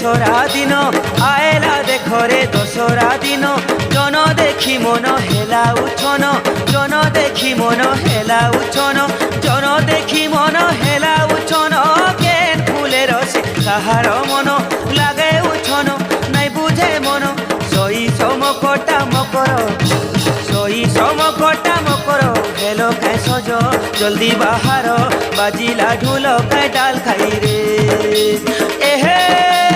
দোসরা দিন আয়লা দেখরে দোসরা দিন জন দেখি মন হেলা উঠন জন দেখি মন হেলা উঠন জন দেখি মন হেলা উঠন কেন ফুলের সে কাহার মন লাগে উঠন নাই বুঝে মন সই সমকটা মকর সই সমকটা মকর হেলো কায় সজ জলদি বাহার বাজিলা ঢোল কায় ডাল খাই রে এহে